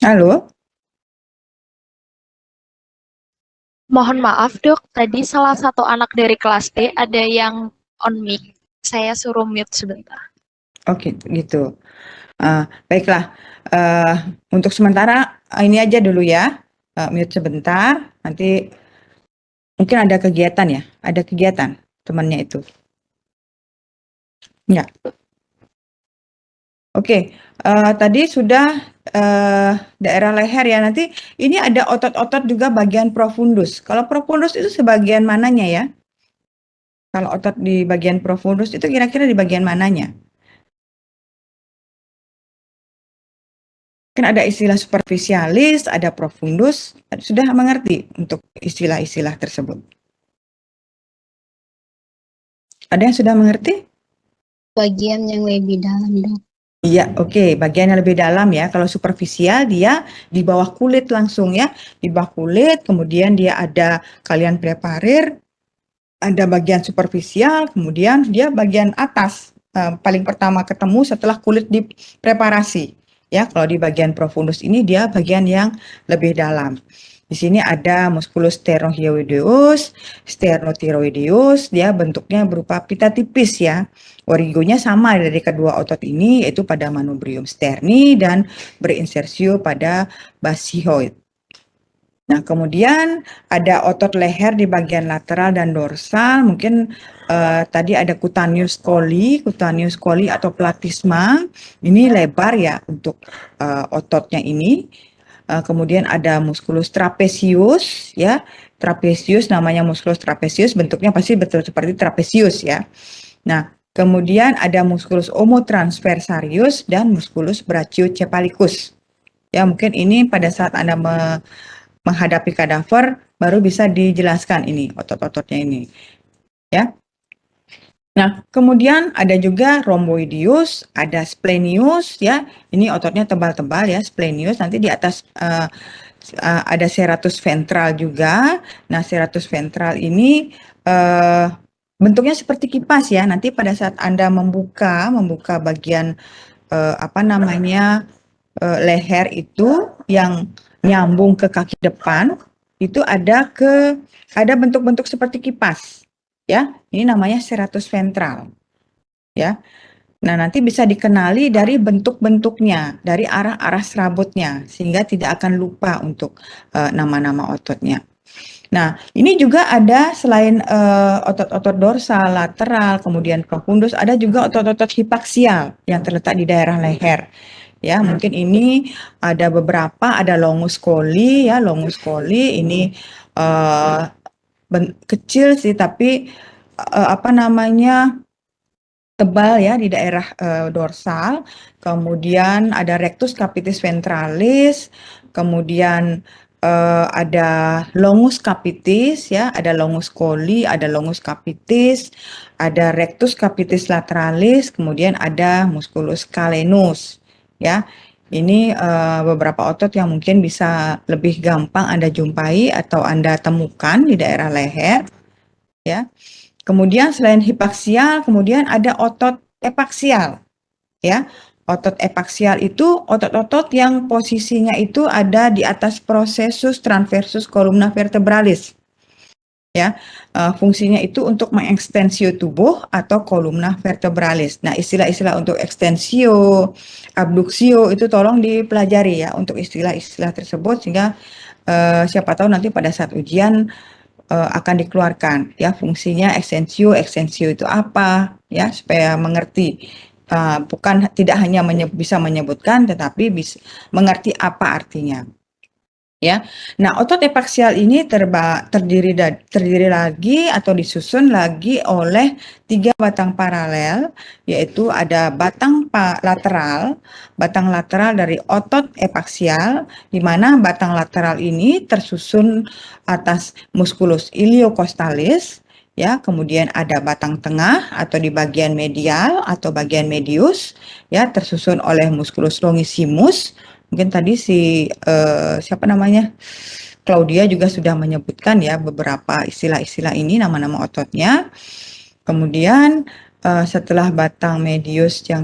Halo? Mohon maaf dok, tadi salah satu anak dari kelas B ada yang on mic. Saya suruh mute sebentar. Oke, gitu. Baiklah, untuk sementara ini aja dulu ya, mute sebentar, nanti mungkin ada kegiatan ya, ada kegiatan temannya itu. Ya. Oke, tadi sudah daerah leher ya, nanti ini ada otot-otot juga bagian profundus. Kalau profundus itu sebagian mananya ya? Kalau otot di bagian profundus itu kira-kira di bagian mananya? Kan ada istilah superficialis, ada profundus, sudah mengerti untuk istilah-istilah tersebut? Ada yang sudah mengerti? Bagian yang lebih dalam, Dok. Iya, oke. Bagian yang lebih dalam ya. Kalau superficial dia di bawah kulit langsung ya. Di bawah kulit, kemudian dia ada kalian preparir, ada bagian superficial, kemudian dia bagian atas. Paling pertama ketemu setelah kulit dipreparasi. Ya, kalau di bagian profundus ini dia bagian yang lebih dalam. Di sini ada musculus sternohyoideus, sternothyroideus, dia bentuknya berupa pita tipis ya. Origonya sama dari kedua otot ini, yaitu pada manubrium sterni dan berinsersio pada basihoid. Nah, kemudian ada otot leher di bagian lateral dan dorsal. Mungkin tadi ada cutaneus coli atau platisma. Ini lebar ya untuk ototnya ini. Kemudian ada musculus trapezius ya. Trapezius namanya musculus trapezius, bentuknya pasti betul seperti trapesius ya. Nah, kemudian ada musculus omotransversarius dan musculus brachiocephalicus. Ya, mungkin ini pada saat Anda menghadapi kadaver baru bisa dijelaskan ini otot-ototnya ini, ya. Nah, kemudian ada juga rhomboideus, ada splenius, ya. Ini ototnya tebal-tebal ya, splenius. Nanti di atas ada serratus ventral juga. Nah, serratus ventral ini bentuknya seperti kipas ya. Nanti pada saat Anda membuka bagian leher itu yang nyambung ke kaki depan, itu ada bentuk-bentuk seperti kipas. Ya, ini namanya serratus ventral. Ya. Nah, nanti bisa dikenali dari bentuk-bentuknya, dari arah-arah serabutnya, sehingga tidak akan lupa untuk nama-nama ototnya. Nah, ini juga ada selain otot-otot dorsal, lateral, kemudian profundus, ada juga otot-otot hipaksial yang terletak di daerah leher. Ya, mungkin ini ada beberapa, ada longus coli ya, longus coli ini kecil sih, tapi tebal ya di daerah dorsal. Kemudian ada rectus capitis ventralis, kemudian ada longus capitis ya, ada longus coli, ada longus capitis, ada rectus capitis lateralis, kemudian ada musculus calenus ya. Ini beberapa otot yang mungkin bisa lebih gampang Anda jumpai atau Anda temukan di daerah leher ya. Kemudian selain hipaksial, kemudian ada otot epaksial ya. Otot epaksial itu otot-otot yang posisinya itu ada di atas processus transversus columna vertebralis. Ya, fungsinya itu untuk mengekstensio tubuh atau columna vertebralis. Nah, istilah-istilah untuk ekstensio, abduksio itu tolong dipelajari ya untuk istilah-istilah tersebut sehingga siapa tahu nanti pada saat ujian akan dikeluarkan ya fungsinya ekstensio itu apa ya supaya mengerti bukan tidak hanya bisa menyebutkan tetapi bisa mengerti apa artinya. Ya, nah otot epaksial ini terdiri lagi atau disusun lagi oleh 3 batang paralel, yaitu ada batang lateral dari otot epaksial, di mana batang lateral ini tersusun atas musculus iliocostalis, ya, kemudian ada batang tengah atau di bagian medial atau bagian medius, ya, tersusun oleh musculus longissimus. Mungkin tadi siapa namanya? Claudia juga sudah menyebutkan ya beberapa istilah-istilah ini, nama-nama ototnya. Kemudian setelah batang medius yang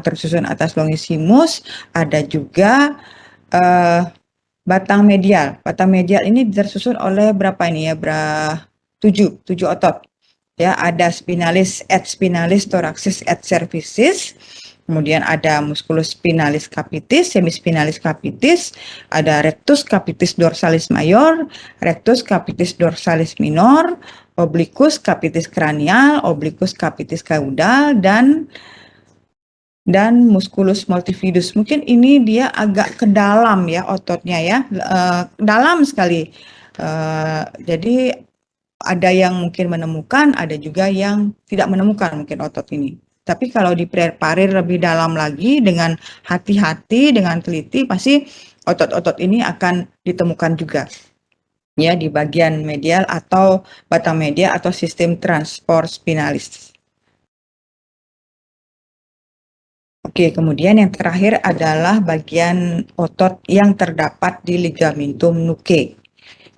tersusun atas longissimus, ada juga batang medial. Batang medial ini tersusun oleh berapa ini ya? 7 otot. Ya, ada spinalis thoracis et cervicis. Kemudian ada musculus spinalis capitis, semispinalis capitis, ada rectus capitis dorsalis major, rectus capitis dorsalis minor, obliquus capitis cranial, obliquus capitis caudal, dan musculus multifidus. Mungkin ini dia agak ke dalam ya ototnya ya, dalam sekali. Jadi ada yang mungkin menemukan, ada juga yang tidak menemukan mungkin otot ini. Tapi kalau dipreparir lebih dalam lagi dengan hati-hati, dengan teliti, pasti otot-otot ini akan ditemukan juga. Ya, di bagian medial atau batang medial atau sistem transport spinalis. Oke, kemudian yang terakhir adalah bagian otot yang terdapat di ligamentum nuchae.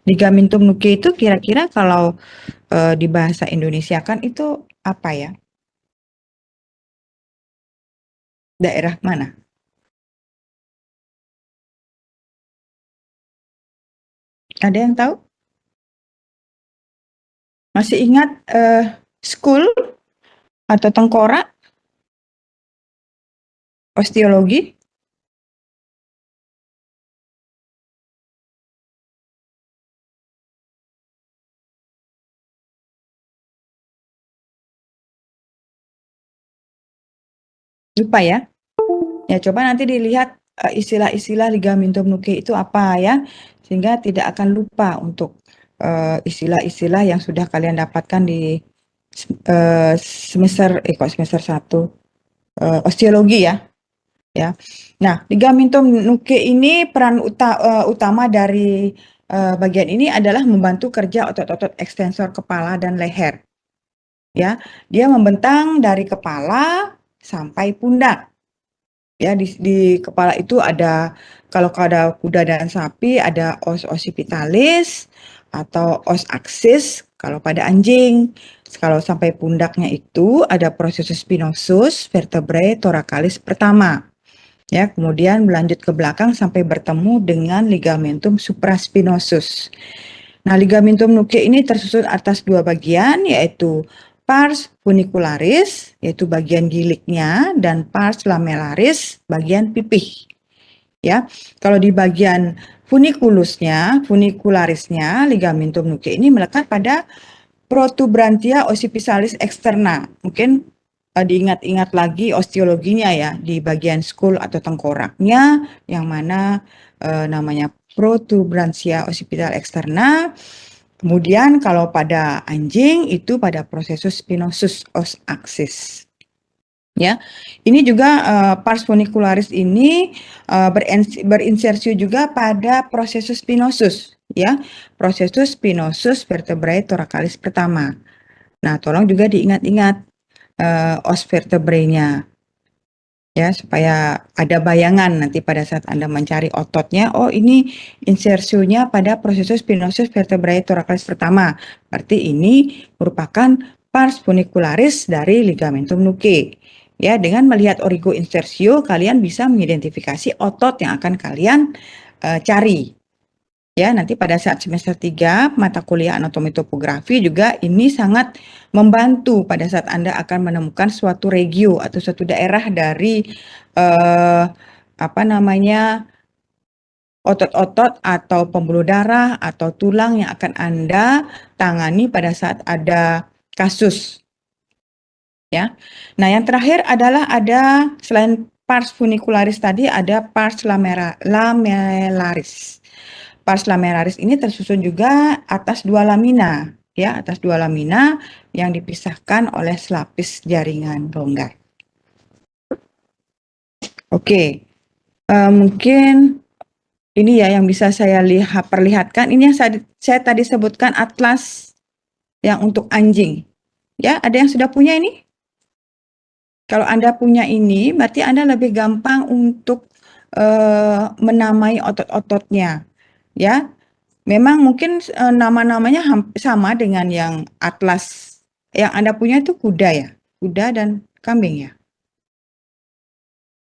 Ligamentum nuchae itu kira-kira kalau di bahasa Indonesia kan itu apa ya? Daerah mana? Ada yang tahu? Masih ingat school atau tengkorak? Osteologi? Lupa ya? Ya, coba nanti dilihat istilah-istilah ligamentum nuchae itu apa ya, sehingga tidak akan lupa untuk istilah-istilah yang sudah kalian dapatkan di semester 1 osteologi ya. Ya. Nah, ligamentum nuchae ini peran utama dari bagian ini adalah membantu kerja otot-otot ekstensor kepala dan leher. Ya, dia membentang dari kepala sampai pundak. Ya, di kepala itu ada, kalau ada kuda dan sapi ada os occipitalis atau os axis kalau pada anjing. Kalau sampai pundaknya itu ada processus spinosus vertebrae thoracalis pertama. Ya, kemudian berlanjut ke belakang sampai bertemu dengan ligamentum supraspinosus. Nah, ligamentum nuchae ini tersusun atas dua bagian, yaitu pars funicularis, yaitu bagian giliknya, dan pars lamellaris, bagian pipih. Ya, kalau di bagian funicularisnya, ligamentum nuchae ini melekat pada protubrantia occipitalis externa. Mungkin diingat-ingat lagi osteologinya ya, di bagian skull atau tengkoraknya, yang mana namanya protubrantia occipitalis externa. Kemudian kalau pada anjing itu pada processus spinosus os axis. Ya, ini juga pars funicularis ini berinsersi juga pada processus spinosus, ya, processus spinosus vertebrae thoracalis pertama. Nah, tolong juga diingat-ingat os vertebrae-nya, ya, supaya ada bayangan nanti pada saat Anda mencari ototnya, oh ini insersinya pada processus spinosus vertebrae thoracalis pertama, berarti ini merupakan pars funicularis dari ligamentum nuchae. Ya, dengan melihat origo insersio, kalian bisa mengidentifikasi otot yang akan kalian cari. Ya, nanti pada saat semester 3 mata kuliah anatomi topografi juga ini sangat membantu pada saat Anda akan menemukan suatu regio atau suatu daerah dari otot-otot atau pembuluh darah atau tulang yang akan Anda tangani pada saat ada kasus. Ya. Nah, yang terakhir adalah ada selain pars funicularis tadi ada pars lamellaris. Pars lamellaris ini tersusun juga atas dua lamina, ya, atas dua lamina yang dipisahkan oleh selapis jaringan rongga. Oke, mungkin ini ya yang bisa saya perlihatkan. Ini yang saya tadi sebutkan atlas yang untuk anjing. Ya, ada yang sudah punya ini? Kalau Anda punya ini, berarti Anda lebih gampang untuk menamai otot-ototnya. Ya, memang mungkin nama-namanya sama dengan yang atlas. Yang Anda punya itu kuda ya, kuda dan kambing ya.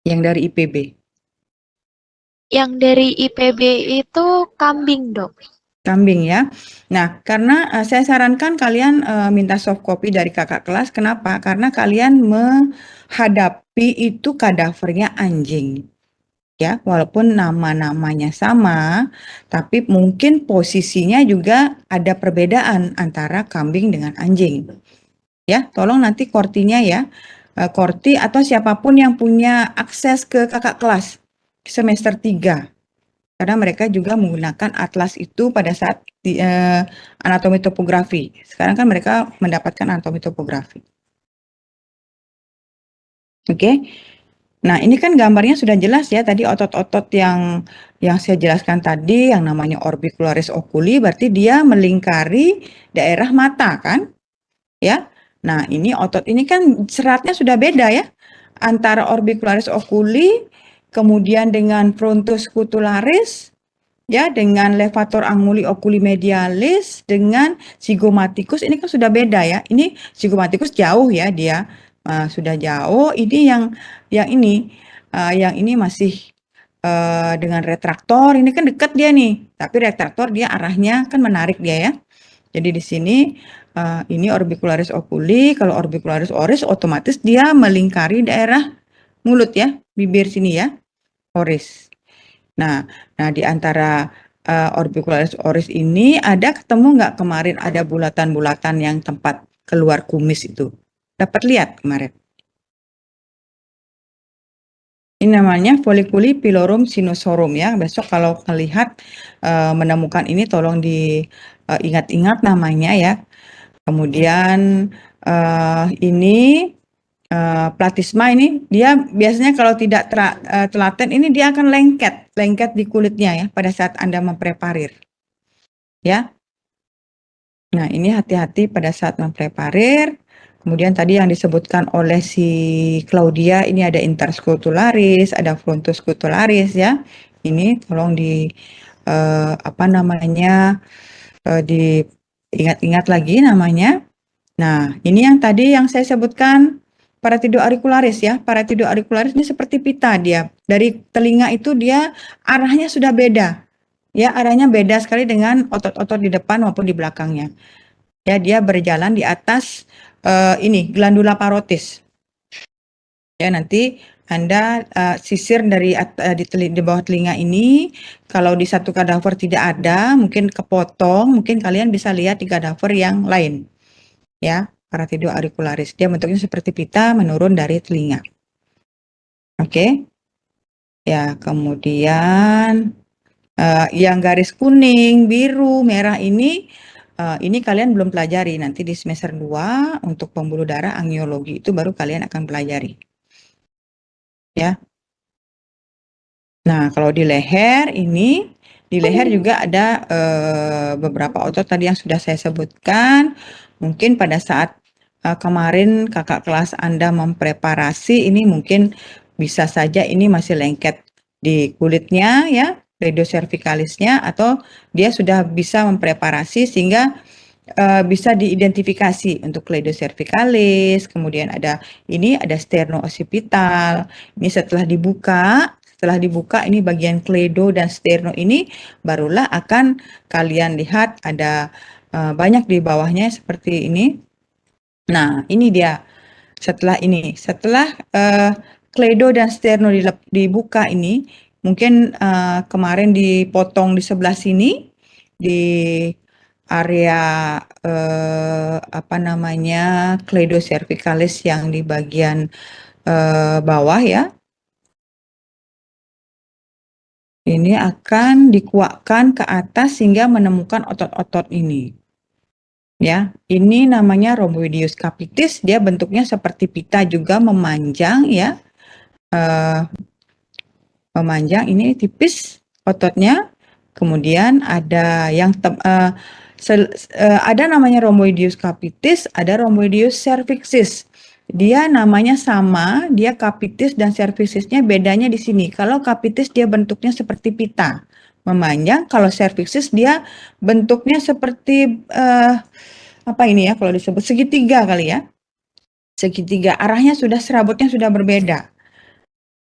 Yang dari IPB. Yang dari IPB itu kambing, Dok. Kambing ya. Nah, karena saya sarankan kalian minta soft copy dari kakak kelas. Kenapa? Karena kalian menghadapi itu kadavernya anjing. Ya, walaupun nama-namanya sama, tapi mungkin posisinya juga ada perbedaan antara kambing dengan anjing. Ya, tolong nanti kortinya ya, korti atau siapapun yang punya akses ke kakak kelas semester 3. Karena mereka juga menggunakan atlas itu pada saat di, anatomi topografi. Sekarang kan mereka mendapatkan anatomi topografi. Oke. Nah, ini kan gambarnya sudah jelas ya, tadi otot-otot yang saya jelaskan tadi, yang namanya orbicularis oculi, berarti dia melingkari daerah mata kan? Ya. Nah, ini otot ini kan seratnya sudah beda ya, antara orbicularis oculi, kemudian dengan frontus scutularis, ya, dengan levator anguli oculi medialis, dengan zygomaticus, ini kan sudah beda ya. Ini zygomaticus jauh ya dia, sudah jauh. Ini yang ini masih dengan retraktor, ini kan dekat dia nih, tapi retraktor dia arahnya kan menarik dia ya. Jadi di sini ini orbicularis oculi, kalau orbicularis oris otomatis dia melingkari daerah mulut ya, bibir sini ya, oris. Nah, di antara orbicularis oris ini ada ketemu nggak kemarin ada bulatan-bulatan yang tempat keluar kumis itu? Dapat lihat kemarin? Ini namanya folliculi pilorum sinusorum ya. Besok kalau melihat menemukan ini tolong diingat-ingat namanya ya. Kemudian ini platisma ini dia biasanya kalau tidak telaten ini dia akan lengket di kulitnya ya pada saat Anda mempreparir. ya. Nah, ini hati-hati pada saat mempreparir. Kemudian tadi yang disebutkan oleh si Claudia, ini ada interscutularis, ada frontoscutularis ya. Ini tolong diingat-ingat lagi namanya. Nah, ini yang tadi yang saya sebutkan paratidoauricularis ya. Paratidoauricularis ini seperti pita dia. Dari telinga itu dia arahnya sudah beda. Ya, arahnya beda sekali dengan otot-otot di depan maupun di belakangnya. Ya, dia berjalan di atas ini glandula parotis. Ya, nanti Anda sisir di bawah telinga ini. Kalau di satu kadaver tidak ada, mungkin kepotong, mungkin kalian bisa lihat di kadaver yang lain. Ya, paratidoauricularis. Dia bentuknya seperti pita menurun dari telinga. Oke. Ya, kemudian yang garis kuning, biru, merah ini kalian belum pelajari. Nanti di semester 2 untuk pembuluh darah angiologi itu baru kalian akan pelajari. Ya. Nah, kalau di leher juga ada beberapa otot tadi yang sudah saya sebutkan. Mungkin pada saat kemarin kakak kelas Anda mempreparasi, ini mungkin bisa saja ini masih lengket di kulitnya ya, cleidocervicalisnya, atau dia sudah bisa mempreparasi sehingga bisa diidentifikasi untuk cleidocervicalis. Kemudian ada sterno-occipital. Ini setelah dibuka ini bagian kleido dan sterno ini barulah akan kalian lihat ada banyak di bawahnya seperti ini. Nah, ini dia. Setelah kleido dan sterno dibuka ini, mungkin kemarin dipotong di sebelah sini di area cleidocervicalis yang di bagian bawah ya. Ini akan dikuakkan ke atas sehingga menemukan otot-otot ini. Ya, ini namanya rhomboideus capitis, dia bentuknya seperti pita juga memanjang ya. Memanjang ini tipis ototnya. Kemudian ada yang ada namanya rhomboideus capitis, ada rhomboideus cervixis. Dia namanya sama, dia capitis dan cervixisnya bedanya di sini. Kalau capitis dia bentuknya seperti pita, memanjang. Kalau cervixis dia bentuknya seperti kalau disebut segitiga kali ya. Segitiga, arahnya serabutnya sudah berbeda.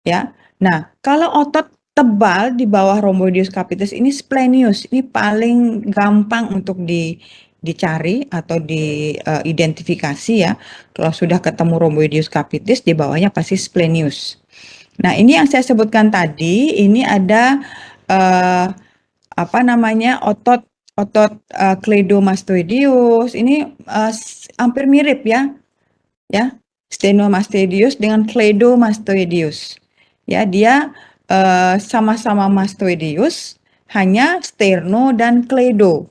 Ya. Nah, kalau otot tebal di bawah rhomboideus capitis ini splenius, ini paling gampang untuk dicari atau diidentifikasi ya. Kalau sudah ketemu rhomboideus capitis, di bawahnya pasti splenius. Nah, ini yang saya sebutkan tadi, ini ada otot cleidomastoideus. Ini hampir mirip ya. Ya, stenomastoideus dengan cleidomastoideus. Ya, dia sama-sama mastoideus, hanya sterno dan kleido.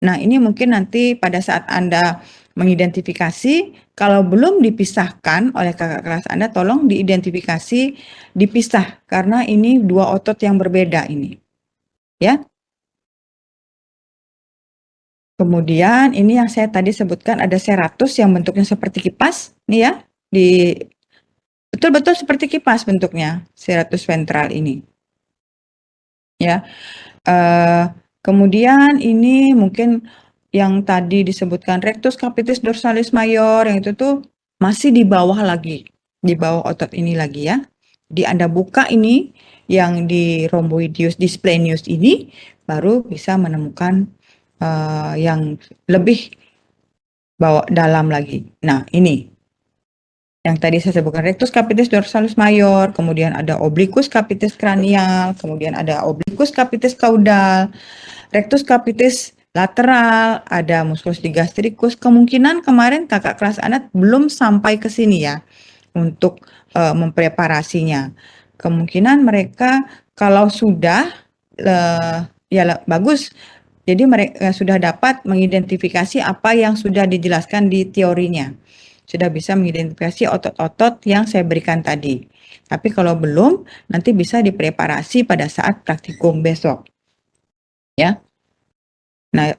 Nah, ini mungkin nanti pada saat Anda mengidentifikasi, kalau belum dipisahkan oleh kakak kelas Anda, tolong diidentifikasi, dipisah, karena ini dua otot yang berbeda ini. Ya. Kemudian ini yang saya tadi sebutkan ada serratus yang bentuknya seperti kipas, nih ya, betul-betul seperti kipas bentuknya, serratus ventral ini. Ya. Kemudian ini mungkin yang tadi disebutkan rectus capitis dorsalis major, yang itu tuh masih di bawah lagi, di bawah otot ini lagi ya. Jadi Anda buka ini yang di rhomboideus di splenius ini, baru bisa menemukan yang lebih dalam lagi. Nah, ini yang tadi saya sebutkan rectus capitis dorsalis major, kemudian ada obliquus capitis cranial, kemudian ada obliquus capitis caudal, rectus capitis lateral, ada musculus digastricus. Kemungkinan kemarin kakak kelas Anda belum sampai ke sini ya untuk mempreparasinya. Kemungkinan mereka kalau sudah ya bagus. Jadi mereka sudah dapat mengidentifikasi apa yang sudah dijelaskan di teorinya. Sudah bisa mengidentifikasi otot-otot yang saya berikan tadi. Tapi kalau belum, nanti bisa dipreparasi pada saat praktikum besok. Ya. Nah,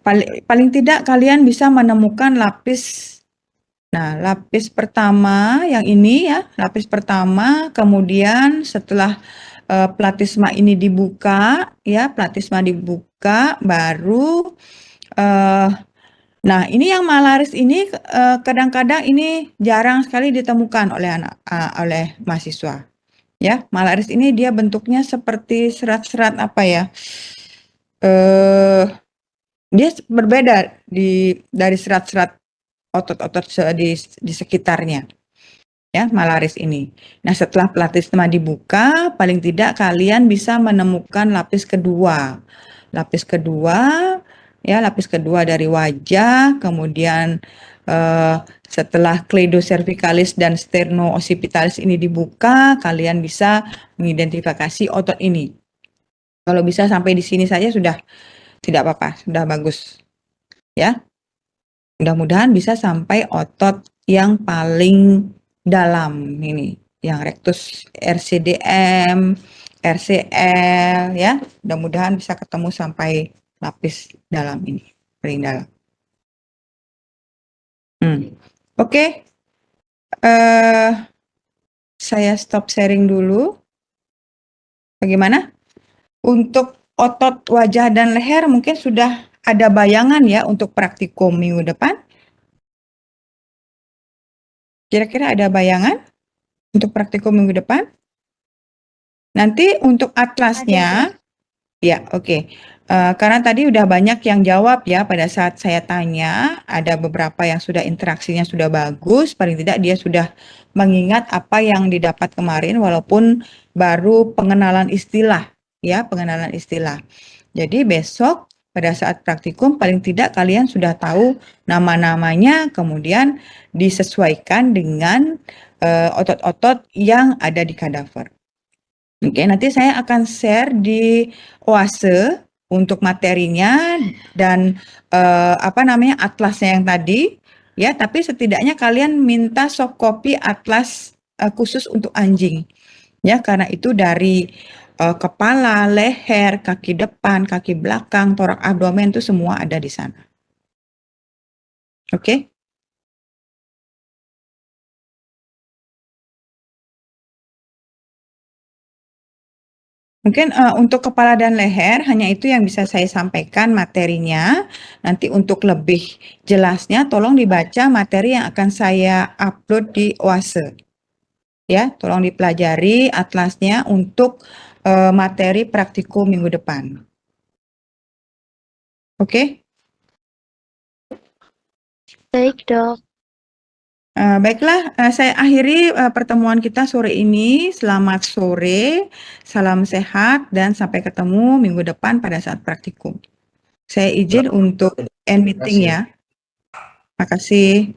paling tidak kalian bisa menemukan lapis. Nah, lapis pertama yang ini ya, lapis pertama, kemudian setelah platisma ini dibuka, ya, platisma dibuka, baru nah, ini yang malaris ini kadang-kadang ini jarang sekali ditemukan oleh mahasiswa. Ya, malaris ini dia bentuknya seperti serat-serat apa ya? Dia berbeda dari serat-serat otot-otot di sekitarnya. Ya, malaris ini. Nah, setelah platisma dibuka, paling tidak kalian bisa menemukan lapis kedua. Lapis kedua, ya, lapis kedua dari wajah, kemudian setelah cleidocervicalis dan sternooccipitalis ini dibuka, kalian bisa mengidentifikasi otot ini. Kalau bisa sampai di sini saja sudah tidak apa-apa, sudah bagus. Ya. Mudah-mudahan bisa sampai otot yang paling dalam ini, yang rectus RCDM, RCL ya. Mudah-mudahan bisa ketemu sampai lapis dalam ini, paling dalam. Oke. Saya stop sharing dulu. Bagaimana? Untuk otot wajah dan leher mungkin sudah ada bayangan ya untuk praktikum minggu depan. Kira-kira ada bayangan untuk praktikum minggu depan? Nanti untuk atlasnya, ya oke. Karena tadi udah banyak yang jawab ya pada saat saya tanya, ada beberapa yang sudah interaksinya sudah bagus, paling tidak dia sudah mengingat apa yang didapat kemarin walaupun baru pengenalan istilah, ya pengenalan istilah. Jadi besok pada saat praktikum paling tidak kalian sudah tahu nama-namanya, kemudian disesuaikan dengan otot-otot yang ada di kadaver. Oke, nanti saya akan share di Oase untuk materinya dan atlasnya yang tadi ya, tapi setidaknya kalian minta soft copy atlas khusus untuk anjing. Ya, karena itu dari kepala, leher, kaki depan, kaki belakang, torak abdomen itu semua ada di sana. Oke? Mungkin untuk kepala dan leher hanya itu yang bisa saya sampaikan materinya. Nanti untuk lebih jelasnya tolong dibaca materi yang akan saya upload di Oase. Ya, tolong dipelajari atlasnya untuk materi praktikum minggu depan. Oke? Baik, Dok. Baiklah, saya akhiri pertemuan kita sore ini. Selamat sore, salam sehat, dan sampai ketemu minggu depan pada saat praktikum. Saya izin untuk end meeting ya. Makasih.